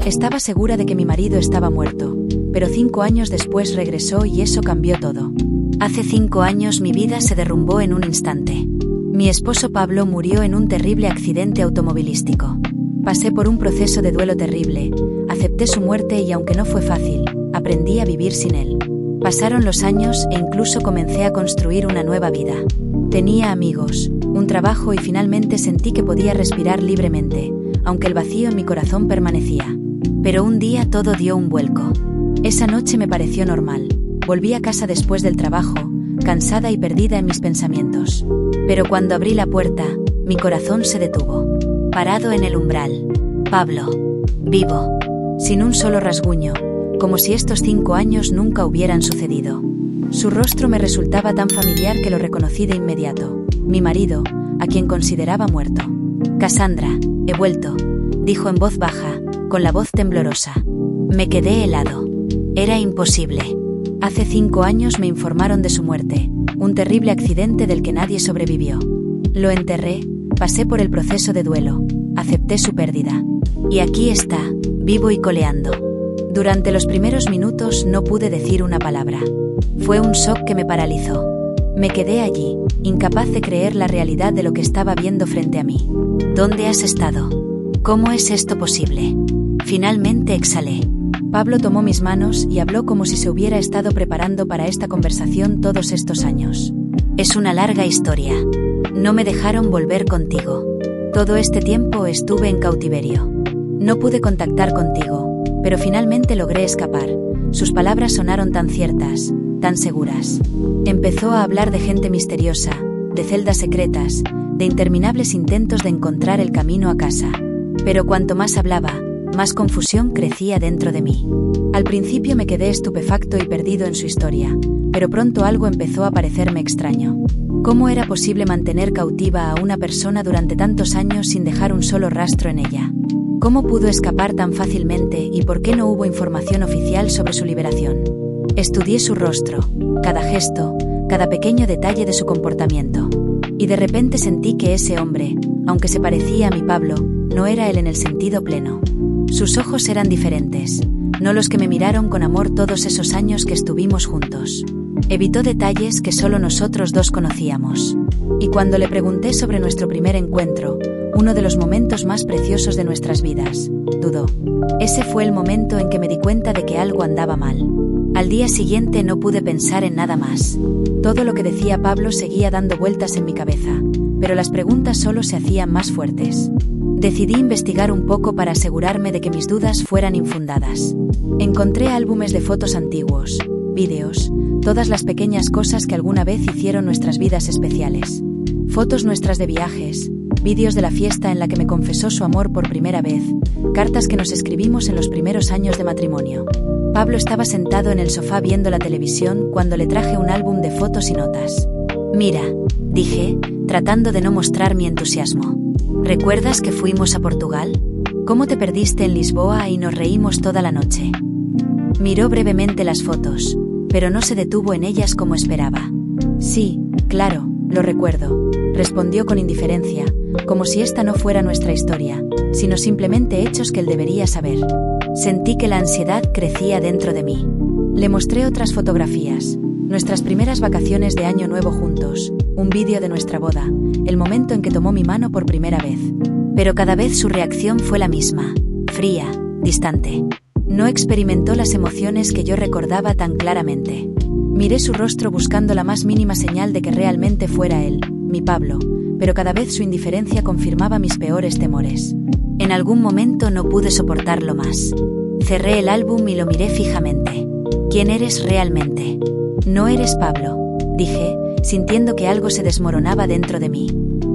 Estaba segura de que mi marido estaba muerto, pero 5 años después regresó y eso cambió todo. Hace 5 años mi vida se derrumbó en un instante. Mi esposo Pablo murió en un terrible accidente automovilístico. Pasé por un proceso de duelo terrible, acepté su muerte y aunque no fue fácil, aprendí a vivir sin él. Pasaron los años e incluso comencé a construir una nueva vida. Tenía amigos, un trabajo y finalmente sentí que podía respirar libremente, aunque el vacío en mi corazón permanecía. Pero un día todo dio un vuelco. Esa noche me pareció normal. Volví a casa después del trabajo, cansada y perdida en mis pensamientos. Pero cuando abrí la puerta, mi corazón se detuvo. Parado en el umbral. Pablo. Vivo. Sin un solo rasguño, como si estos 5 años nunca hubieran sucedido. Su rostro me resultaba tan familiar que lo reconocí de inmediato. Mi marido, a quien consideraba muerto. Cassandra, he vuelto, dijo en voz baja, con la voz temblorosa. Me quedé helado. Era imposible. Hace 5 años me informaron de su muerte, un terrible accidente del que nadie sobrevivió. Lo enterré, pasé por el proceso de duelo, acepté su pérdida. Y aquí está, vivo y coleando. Durante los primeros minutos no pude decir una palabra. Fue un shock que me paralizó. Me quedé allí, incapaz de creer la realidad de lo que estaba viendo frente a mí. ¿Dónde has estado? ¿Cómo es esto posible? Finalmente exhalé. Pablo tomó mis manos y habló como si se hubiera estado preparando para esta conversación todos estos años. Es una larga historia. No me dejaron volver contigo. Todo este tiempo estuve en cautiverio. No pude contactar contigo, pero finalmente logré escapar. Sus palabras sonaron tan ciertas, tan seguras. Empezó a hablar de gente misteriosa, de celdas secretas, de interminables intentos de encontrar el camino a casa. Pero cuanto más hablaba, más confusión crecía dentro de mí. Al principio me quedé estupefacto y perdido en su historia, pero pronto algo empezó a parecerme extraño. ¿Cómo era posible mantener cautiva a una persona durante tantos años sin dejar un solo rastro en ella? ¿Cómo pudo escapar tan fácilmente y por qué no hubo información oficial sobre su liberación? Estudié su rostro, cada gesto, cada pequeño detalle de su comportamiento. Y de repente sentí que ese hombre, aunque se parecía a mi Pablo, no era él en el sentido pleno. Sus ojos eran diferentes, no los que me miraron con amor todos esos años que estuvimos juntos. Evitó detalles que solo nosotros dos conocíamos. Y cuando le pregunté sobre nuestro primer encuentro, uno de los momentos más preciosos de nuestras vidas, dudó. Ese fue el momento en que me di cuenta de que algo andaba mal. Al día siguiente no pude pensar en nada más. Todo lo que decía Pablo seguía dando vueltas en mi cabeza, pero las preguntas solo se hacían más fuertes. Decidí investigar un poco para asegurarme de que mis dudas fueran infundadas. Encontré álbumes de fotos antiguos, vídeos, todas las pequeñas cosas que alguna vez hicieron nuestras vidas especiales. Fotos nuestras de viajes, vídeos de la fiesta en la que me confesó su amor por primera vez, cartas que nos escribimos en los primeros años de matrimonio. Pablo estaba sentado en el sofá viendo la televisión cuando le traje un álbum de fotos y notas. Mira, dije, tratando de no mostrar mi entusiasmo. ¿Recuerdas que fuimos a Portugal? ¿Cómo te perdiste en Lisboa y nos reímos toda la noche? Miró brevemente las fotos, pero no se detuvo en ellas como esperaba. Sí, claro, lo recuerdo, respondió con indiferencia, como si esta no fuera nuestra historia, sino simplemente hechos que él debería saber. Sentí que la ansiedad crecía dentro de mí. Le mostré otras fotografías, nuestras primeras vacaciones de Año Nuevo juntos, un vídeo de nuestra boda, el momento en que tomó mi mano por primera vez. Pero cada vez su reacción fue la misma, fría, distante. No experimentó las emociones que yo recordaba tan claramente. Miré su rostro buscando la más mínima señal de que realmente fuera él, mi Pablo, pero cada vez su indiferencia confirmaba mis peores temores. En algún momento no pude soportarlo más. Cerré el álbum y lo miré fijamente. ¿Quién eres realmente? No eres Pablo, dije, sintiendo que algo se desmoronaba dentro de mí.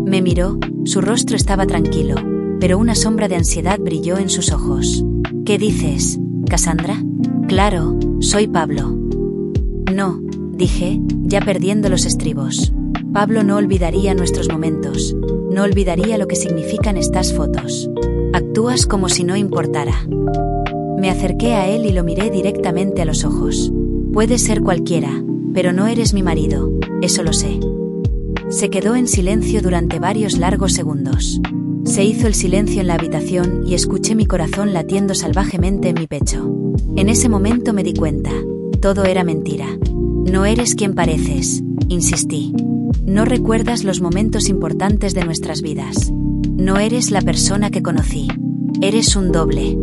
Me miró, su rostro estaba tranquilo, pero una sombra de ansiedad brilló en sus ojos. ¿Qué dices, Cassandra? Claro, soy Pablo. No, dije, ya perdiendo los estribos. Pablo no olvidaría nuestros momentos, no olvidaría lo que significan estas fotos. Actúas como si no importara. Me acerqué a él y lo miré directamente a los ojos. Puedes ser cualquiera, pero no eres mi marido, eso lo sé. Se quedó en silencio durante varios largos segundos. Se hizo el silencio en la habitación y escuché mi corazón latiendo salvajemente en mi pecho. En ese momento me di cuenta. Todo era mentira. No eres quien pareces, insistí. No recuerdas los momentos importantes de nuestras vidas. No eres la persona que conocí. Eres un doble.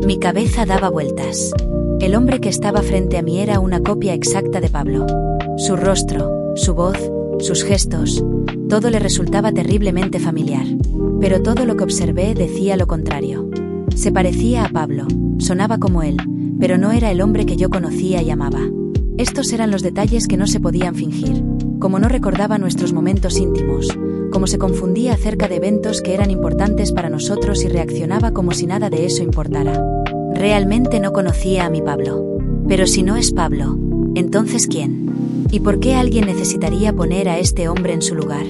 Mi cabeza daba vueltas. El hombre que estaba frente a mí era una copia exacta de Pablo. Su rostro, su voz, sus gestos, todo le resultaba terriblemente familiar. Pero todo lo que observé decía lo contrario. Se parecía a Pablo, sonaba como él, pero no era el hombre que yo conocía y amaba. Estos eran los detalles que no se podían fingir, como no recordaba nuestros momentos íntimos, como se confundía acerca de eventos que eran importantes para nosotros y reaccionaba como si nada de eso importara. Realmente no conocía a mi Pablo. Pero si no es Pablo, ¿entonces quién? ¿Y por qué alguien necesitaría poner a este hombre en su lugar?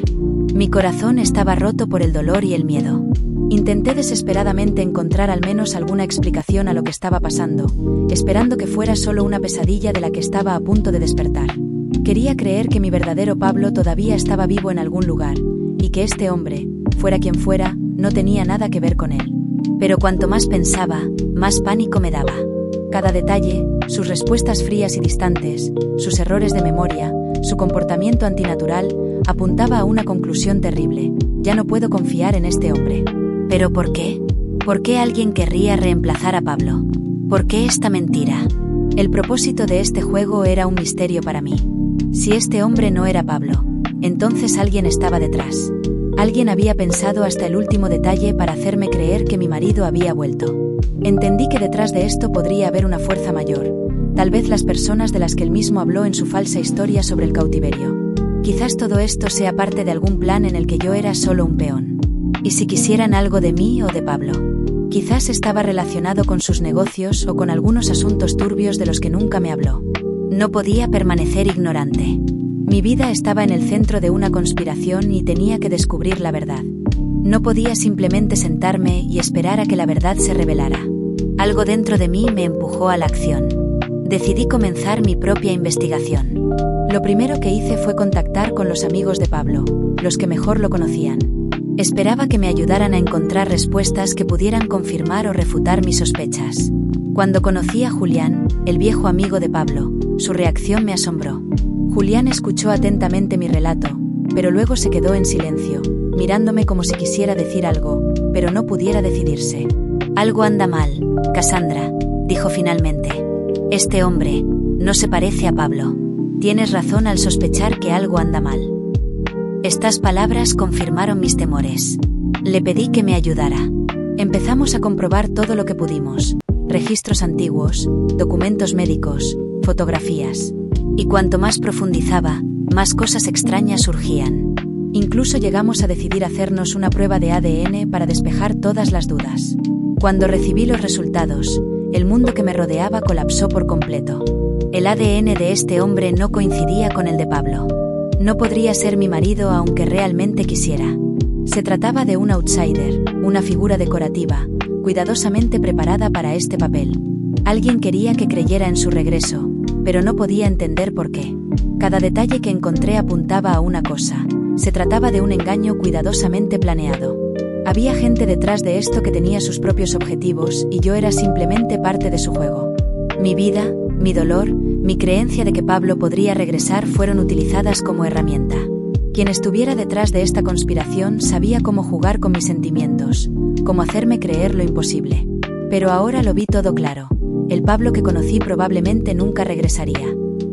Mi corazón estaba roto por el dolor y el miedo. Intenté desesperadamente encontrar al menos alguna explicación a lo que estaba pasando, esperando que fuera solo una pesadilla de la que estaba a punto de despertar. Quería creer que mi verdadero Pablo todavía estaba vivo en algún lugar, y que este hombre, fuera quien fuera, no tenía nada que ver con él. Pero cuanto más pensaba, más pánico me daba. Cada detalle, sus respuestas frías y distantes, sus errores de memoria, su comportamiento antinatural, apuntaba a una conclusión terrible. Ya no puedo confiar en este hombre. ¿Pero por qué? ¿Por qué alguien querría reemplazar a Pablo? ¿Por qué esta mentira? El propósito de este juego era un misterio para mí. Si este hombre no era Pablo, entonces alguien estaba detrás. Alguien había pensado hasta el último detalle para hacerme creer que mi marido había vuelto. Entendí que detrás de esto podría haber una fuerza mayor, tal vez las personas de las que él mismo habló en su falsa historia sobre el cautiverio. Quizás todo esto sea parte de algún plan en el que yo era solo un peón. ¿Y si quisieran algo de mí o de Pablo? Quizás estaba relacionado con sus negocios o con algunos asuntos turbios de los que nunca me habló. No podía permanecer ignorante. Mi vida estaba en el centro de una conspiración y tenía que descubrir la verdad. No podía simplemente sentarme y esperar a que la verdad se revelara. Algo dentro de mí me empujó a la acción. Decidí comenzar mi propia investigación. Lo primero que hice fue contactar con los amigos de Pablo, los que mejor lo conocían. Esperaba que me ayudaran a encontrar respuestas que pudieran confirmar o refutar mis sospechas. Cuando conocí a Julián, el viejo amigo de Pablo, su reacción me asombró. Julián escuchó atentamente mi relato, pero luego se quedó en silencio, mirándome como si quisiera decir algo, pero no pudiera decidirse. «Algo anda mal, Cassandra», dijo finalmente. «Este hombre no se parece a Pablo. Tienes razón al sospechar que algo anda mal». Estas palabras confirmaron mis temores. Le pedí que me ayudara. Empezamos a comprobar todo lo que pudimos: registros antiguos, documentos médicos, fotografías. Y cuanto más profundizaba, más cosas extrañas surgían. Incluso llegamos a decidir hacernos una prueba de ADN para despejar todas las dudas. Cuando recibí los resultados, el mundo que me rodeaba colapsó por completo. El ADN de este hombre no coincidía con el de Pablo. No podría ser mi marido aunque realmente quisiera. Se trataba de un outsider, una figura decorativa, cuidadosamente preparada para este papel. Alguien quería que creyera en su regreso, pero no podía entender por qué. Cada detalle que encontré apuntaba a una cosa: se trataba de un engaño cuidadosamente planeado. Había gente detrás de esto que tenía sus propios objetivos y yo era simplemente parte de su juego. Mi vida, mi dolor, mi creencia de que Pablo podría regresar fueron utilizadas como herramienta. Quien estuviera detrás de esta conspiración sabía cómo jugar con mis sentimientos, cómo hacerme creer lo imposible. Pero ahora lo vi todo claro. El Pablo que conocí probablemente nunca regresaría.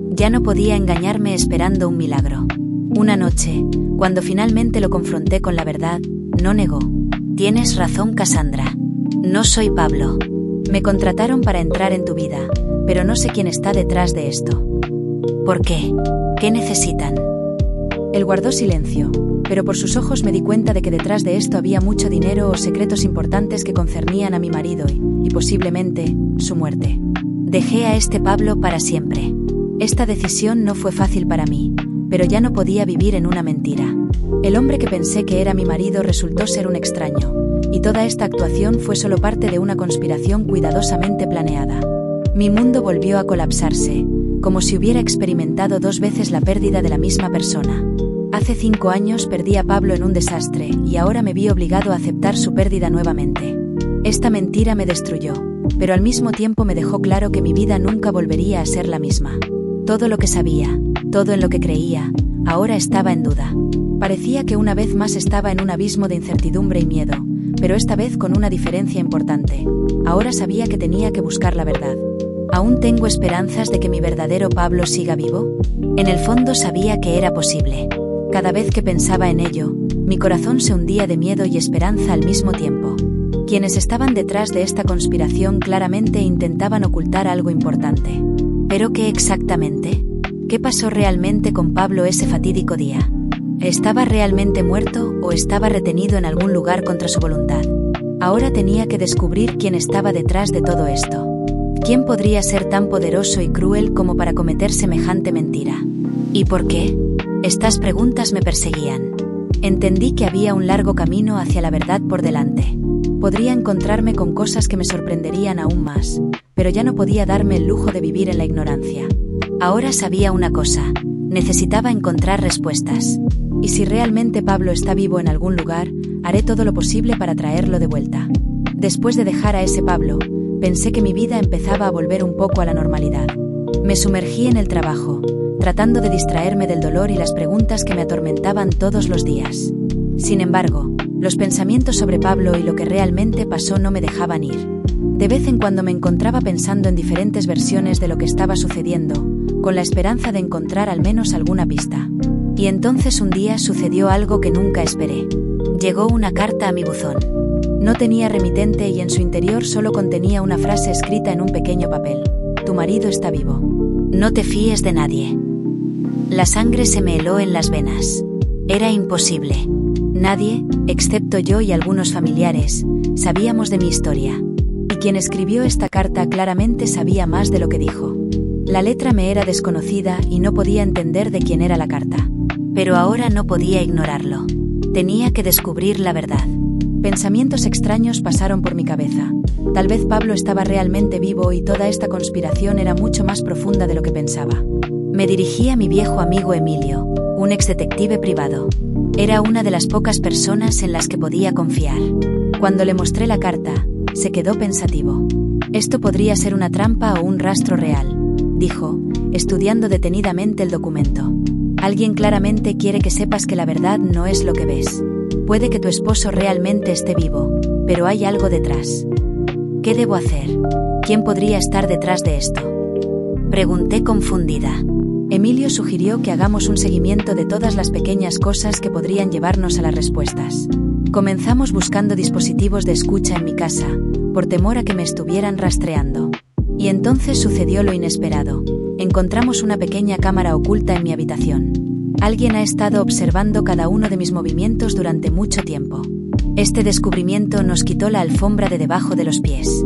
Ya no podía engañarme esperando un milagro. Una noche, cuando finalmente lo confronté con la verdad, no negó. «Tienes razón, Cassandra. No soy Pablo. Me contrataron para entrar en tu vida, pero no sé quién está detrás de esto». «¿Por qué? ¿Qué necesitan?» Él guardó silencio, pero por sus ojos me di cuenta de que detrás de esto había mucho dinero o secretos importantes que concernían a mi marido y posiblemente, su muerte. Dejé a este Pablo para siempre. Esta decisión no fue fácil para mí, pero ya no podía vivir en una mentira. El hombre que pensé que era mi marido resultó ser un extraño, y toda esta actuación fue solo parte de una conspiración cuidadosamente planeada. Mi mundo volvió a colapsarse, como si hubiera experimentado 2 veces la pérdida de la misma persona. Hace 5 años perdí a Pablo en un desastre y ahora me vi obligado a aceptar su pérdida nuevamente. Esta mentira me destruyó, pero al mismo tiempo me dejó claro que mi vida nunca volvería a ser la misma. Todo lo que sabía, todo en lo que creía, ahora estaba en duda. Parecía que una vez más estaba en un abismo de incertidumbre y miedo, pero esta vez con una diferencia importante. Ahora sabía que tenía que buscar la verdad. ¿Aún tengo esperanzas de que mi verdadero Pablo siga vivo? En el fondo sabía que era posible. Cada vez que pensaba en ello, mi corazón se hundía de miedo y esperanza al mismo tiempo. Quienes estaban detrás de esta conspiración claramente intentaban ocultar algo importante. ¿Pero qué exactamente? ¿Qué pasó realmente con Pablo ese fatídico día? ¿Estaba realmente muerto o estaba retenido en algún lugar contra su voluntad? Ahora tenía que descubrir quién estaba detrás de todo esto. ¿Quién podría ser tan poderoso y cruel como para cometer semejante mentira? ¿Y por qué? Estas preguntas me perseguían. Entendí que había un largo camino hacia la verdad por delante. Podría encontrarme con cosas que me sorprenderían aún más, pero ya no podía darme el lujo de vivir en la ignorancia. Ahora sabía una cosa: necesitaba encontrar respuestas. Y si realmente Pablo está vivo en algún lugar, haré todo lo posible para traerlo de vuelta. Después de dejar a ese Pablo, pensé que mi vida empezaba a volver un poco a la normalidad. Me sumergí en el trabajo, tratando de distraerme del dolor y las preguntas que me atormentaban todos los días. Sin embargo, los pensamientos sobre Pablo y lo que realmente pasó no me dejaban ir. De vez en cuando me encontraba pensando en diferentes versiones de lo que estaba sucediendo, con la esperanza de encontrar al menos alguna pista. Y entonces un día sucedió algo que nunca esperé. Llegó una carta a mi buzón. No tenía remitente y en su interior solo contenía una frase escrita en un pequeño papel: tu marido está vivo. No te fíes de nadie. La sangre se me heló en las venas. Era imposible. Nadie, excepto yo y algunos familiares, sabíamos de mi historia. Y quien escribió esta carta claramente sabía más de lo que dijo. La letra me era desconocida y no podía entender de quién era la carta. Pero ahora no podía ignorarlo. Tenía que descubrir la verdad. Pensamientos extraños pasaron por mi cabeza. Tal vez Pablo estaba realmente vivo y toda esta conspiración era mucho más profunda de lo que pensaba. Me dirigí a mi viejo amigo Emilio, un exdetective privado. Era una de las pocas personas en las que podía confiar. Cuando le mostré la carta, se quedó pensativo. Esto podría ser una trampa o un rastro real, dijo, estudiando detenidamente el documento. Alguien claramente quiere que sepas que la verdad no es lo que ves. Puede que tu esposo realmente esté vivo, pero hay algo detrás. ¿Qué debo hacer? ¿Quién podría estar detrás de esto? Pregunté confundida. Emilio sugirió que hagamos un seguimiento de todas las pequeñas cosas que podrían llevarnos a las respuestas. Comenzamos buscando dispositivos de escucha en mi casa, por temor a que me estuvieran rastreando. Y entonces sucedió lo inesperado. Encontramos una pequeña cámara oculta en mi habitación. Alguien ha estado observando cada uno de mis movimientos durante mucho tiempo. Este descubrimiento nos quitó la alfombra de debajo de los pies.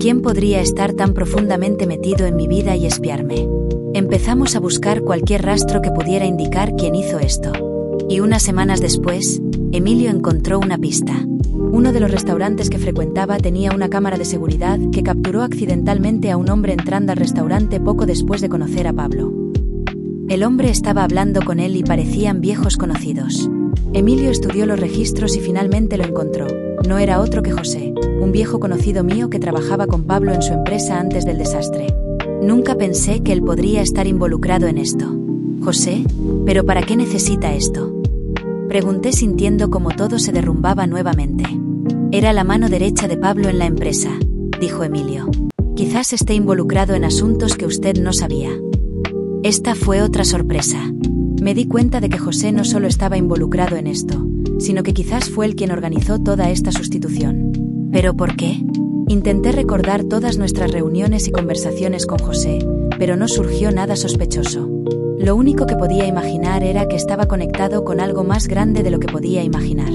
¿Quién podría estar tan profundamente metido en mi vida y espiarme? Empezamos a buscar cualquier rastro que pudiera indicar quién hizo esto. Y unas semanas después, Emilio encontró una pista. Uno de los restaurantes que frecuentaba tenía una cámara de seguridad que capturó accidentalmente a un hombre entrando al restaurante poco después de conocer a Pablo. El hombre estaba hablando con él y parecían viejos conocidos. Emilio estudió los registros y finalmente lo encontró. No era otro que José, un viejo conocido mío que trabajaba con Pablo en su empresa antes del desastre. Nunca pensé que él podría estar involucrado en esto. José, ¿pero para qué necesita esto? Pregunté sintiendo como todo se derrumbaba nuevamente. Era la mano derecha de Pablo en la empresa, dijo Emilio. Quizás esté involucrado en asuntos que usted no sabía. Esta fue otra sorpresa. Me di cuenta de que José no solo estaba involucrado en esto, sino que quizás fue él quien organizó toda esta sustitución. ¿Pero por qué? Intenté recordar todas nuestras reuniones y conversaciones con José, pero no surgió nada sospechoso. Lo único que podía imaginar era que estaba conectado con algo más grande de lo que podía imaginar.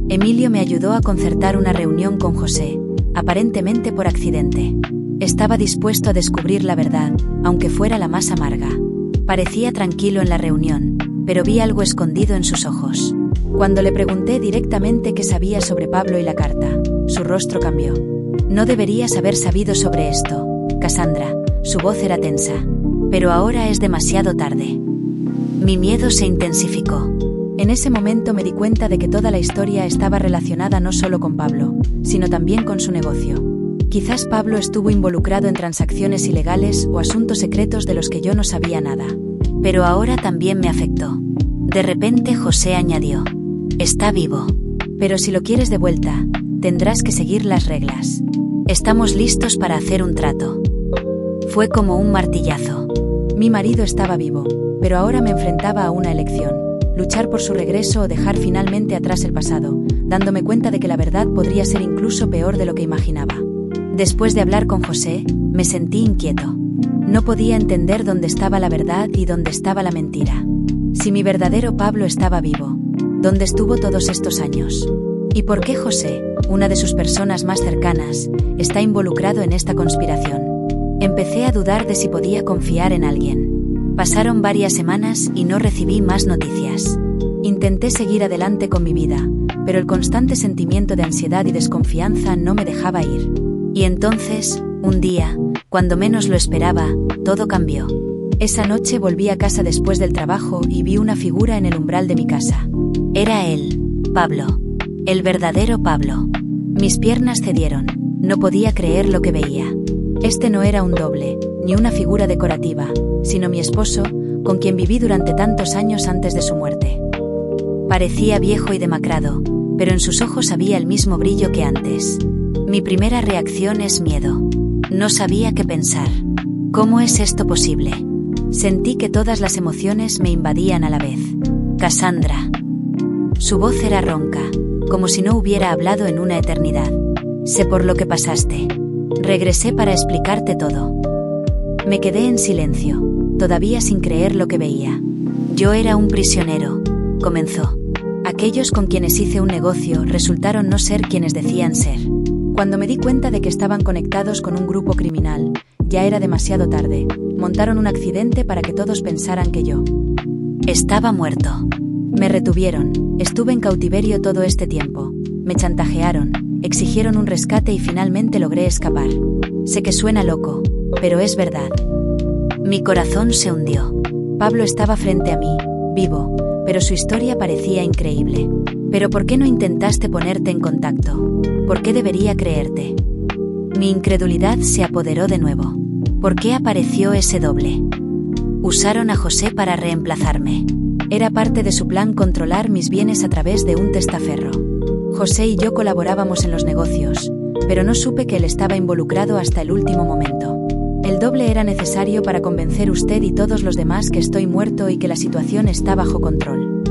Emilio me ayudó a concertar una reunión con José, aparentemente por accidente. Estaba dispuesto a descubrir la verdad, aunque fuera la más amarga. Parecía tranquilo en la reunión, pero vi algo escondido en sus ojos. Cuando le pregunté directamente qué sabía sobre Pablo y la carta, su rostro cambió. No deberías haber sabido sobre esto, Cassandra. Su voz era tensa. Pero ahora es demasiado tarde. Mi miedo se intensificó. En ese momento me di cuenta de que toda la historia estaba relacionada no solo con Pablo, sino también con su negocio. Quizás Pablo estuvo involucrado en transacciones ilegales o asuntos secretos de los que yo no sabía nada. Pero ahora también me afectó. De repente José añadió: está vivo. Pero si lo quieres de vuelta, tendrás que seguir las reglas. Estamos listos para hacer un trato. Fue como un martillazo. Mi marido estaba vivo, pero ahora me enfrentaba a una elección: luchar por su regreso o dejar finalmente atrás el pasado, dándome cuenta de que la verdad podría ser incluso peor de lo que imaginaba. Después de hablar con José, me sentí inquieto. No podía entender dónde estaba la verdad y dónde estaba la mentira. Si mi verdadero Pablo estaba vivo, ¿dónde estuvo todos estos años? ¿Y por qué José, una de sus personas más cercanas, está involucrado en esta conspiración? Empecé a dudar de si podía confiar en alguien. Pasaron varias semanas y no recibí más noticias. Intenté seguir adelante con mi vida, pero el constante sentimiento de ansiedad y desconfianza no me dejaba ir. Y entonces, un día, cuando menos lo esperaba, todo cambió. Esa noche volví a casa después del trabajo y vi una figura en el umbral de mi casa. Era él, Pablo. El verdadero Pablo. Mis piernas cedieron. No podía creer lo que veía. Este no era un doble, ni una figura decorativa, sino mi esposo, con quien viví durante tantos años antes de su muerte. Parecía viejo y demacrado, pero en sus ojos había el mismo brillo que antes. Mi primera reacción es miedo. No sabía qué pensar. ¿Cómo es esto posible? Sentí que todas las emociones me invadían a la vez. Cassandra. Su voz era ronca, como si no hubiera hablado en una eternidad. Sé por lo que pasaste. Regresé para explicarte todo. Me quedé en silencio, todavía sin creer lo que veía. Yo era un prisionero, comenzó. Aquellos con quienes hice un negocio resultaron no ser quienes decían ser. Cuando me di cuenta de que estaban conectados con un grupo criminal, ya era demasiado tarde. Montaron un accidente para que todos pensaran que yo estaba muerto. Me retuvieron, estuve en cautiverio todo este tiempo. Me chantajearon, exigieron un rescate y finalmente logré escapar. Sé que suena loco, pero es verdad. Mi corazón se hundió. Pablo estaba frente a mí, vivo, pero su historia parecía increíble. ¿Pero por qué no intentaste ponerte en contacto? ¿Por qué debería creerte? Mi incredulidad se apoderó de nuevo. ¿Por qué apareció ese doble? Usaron a José para reemplazarme. Era parte de su plan controlar mis bienes a través de un testaferro. José y yo colaborábamos en los negocios, pero no supe que él estaba involucrado hasta el último momento. El doble era necesario para convencer a usted y todos los demás que estoy muerto y que la situación está bajo control.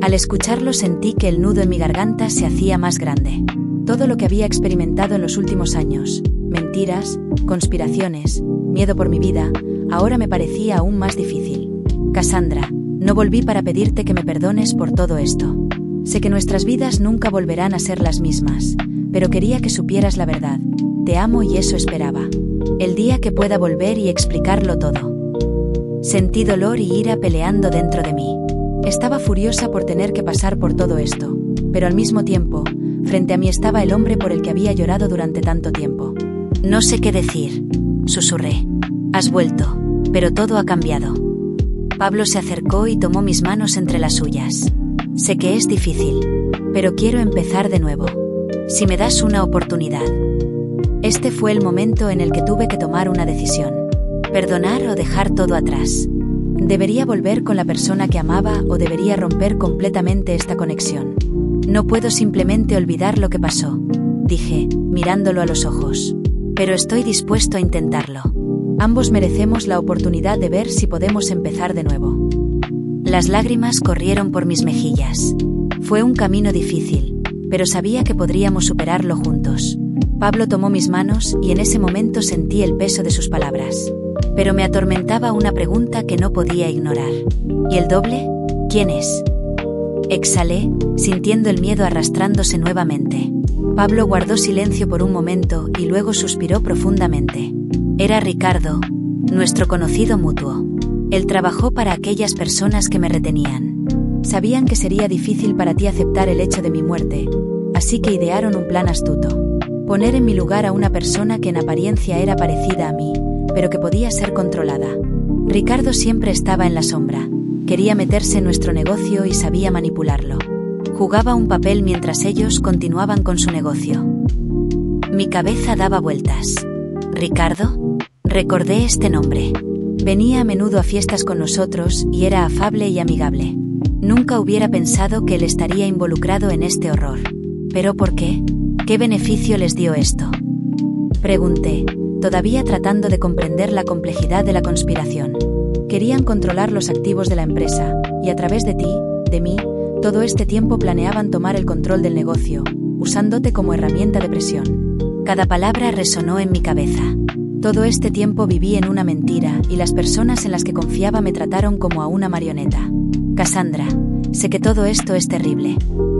Al escucharlo sentí que el nudo en mi garganta se hacía más grande. Todo lo que había experimentado en los últimos años, mentiras, conspiraciones, miedo por mi vida, ahora me parecía aún más difícil. Cassandra, no volví para pedirte que me perdones por todo esto. Sé que nuestras vidas nunca volverán a ser las mismas, pero quería que supieras la verdad. Te amo y eso esperaba. El día que pueda volver y explicarlo todo. Sentí dolor y ira peleando dentro de mí. Estaba furiosa por tener que pasar por todo esto, pero al mismo tiempo, frente a mí estaba el hombre por el que había llorado durante tanto tiempo. No sé qué decir, susurré. Has vuelto, pero todo ha cambiado. Pablo se acercó y tomó mis manos entre las suyas. Sé que es difícil, pero quiero empezar de nuevo. Si me das una oportunidad. Este fue el momento en el que tuve que tomar una decisión. Perdonar o dejar todo atrás. ¿Debería volver con la persona que amaba o debería romper completamente esta conexión? No puedo simplemente olvidar lo que pasó, dije, mirándolo a los ojos. Pero estoy dispuesto a intentarlo. Ambos merecemos la oportunidad de ver si podemos empezar de nuevo. Las lágrimas corrieron por mis mejillas. Fue un camino difícil, pero sabía que podríamos superarlo juntos. Pablo tomó mis manos y en ese momento sentí el peso de sus palabras. Pero me atormentaba una pregunta que no podía ignorar. ¿Y el doble? ¿Quién es? Exhalé, sintiendo el miedo arrastrándose nuevamente. Pablo guardó silencio por un momento y luego suspiró profundamente. Era Ricardo, nuestro conocido mutuo. Él trabajó para aquellas personas que me retenían. Sabían que sería difícil para ti aceptar el hecho de mi muerte, así que idearon un plan astuto. Poner en mi lugar a una persona que en apariencia era parecida a mí, pero que podía ser controlada. Ricardo siempre estaba en la sombra, Quería meterse en nuestro negocio y sabía manipularlo. Jugaba un papel mientras ellos continuaban con su negocio. Mi cabeza daba vueltas. ¿Ricardo? Recordé este nombre. Venía a menudo a fiestas con nosotros y era afable y amigable. Nunca hubiera pensado que él estaría involucrado en este horror. ¿Pero por qué? ¿Qué beneficio les dio esto? Pregunté, todavía tratando de comprender la complejidad de la conspiración. Querían controlar los activos de la empresa, y a través de ti, de mí, todo este tiempo planeaban tomar el control del negocio, usándote como herramienta de presión. Cada palabra resonó en mi cabeza. Todo este tiempo viví en una mentira y las personas en las que confiaba me trataron como a una marioneta. Cassandra, sé que todo esto es terrible.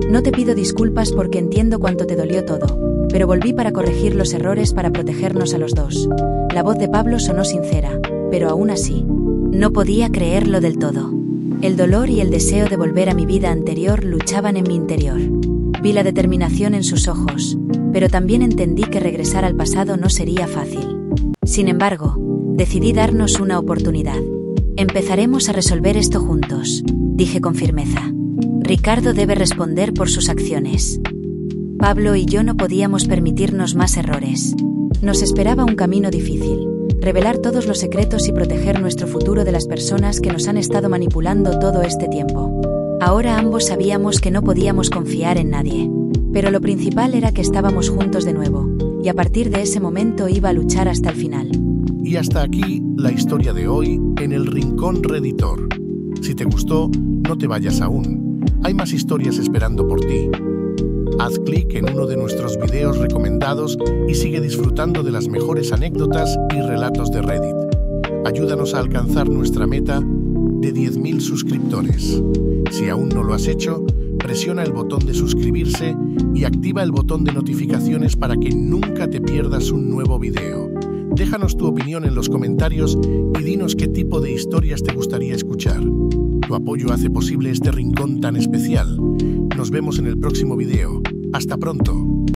No te pido disculpas porque entiendo cuánto te dolió todo, pero volví para corregir los errores para protegernos a los dos. La voz de Pablo sonó sincera, pero aún así, no podía creerlo del todo. El dolor y el deseo de volver a mi vida anterior luchaban en mi interior. Vi la determinación en sus ojos, pero también entendí que regresar al pasado no sería fácil. Sin embargo, decidí darnos una oportunidad. Empezaremos a resolver esto juntos, dije con firmeza. Ricardo debe responder por sus acciones. Pablo y yo no podíamos permitirnos más errores. Nos esperaba un camino difícil, revelar todos los secretos y proteger nuestro futuro de las personas que nos han estado manipulando todo este tiempo. Ahora ambos sabíamos que no podíamos confiar en nadie. Pero lo principal era que estábamos juntos de nuevo, y a partir de ese momento iba a luchar hasta el final. Y hasta aquí la historia de hoy en el Rincón Redditor. Si te gustó, no te vayas aún. Hay más historias esperando por ti. Haz clic en uno de nuestros videos recomendados y sigue disfrutando de las mejores anécdotas y relatos de Reddit. Ayúdanos a alcanzar nuestra meta de 10.000 suscriptores. Si aún no lo has hecho, presiona el botón de suscribirse y activa el botón de notificaciones para que nunca te pierdas un nuevo video. Déjanos tu opinión en los comentarios y dinos qué tipo de historias te gustaría escuchar. Tu apoyo hace posible este rincón tan especial. Nos vemos en el próximo video. ¡Hasta pronto!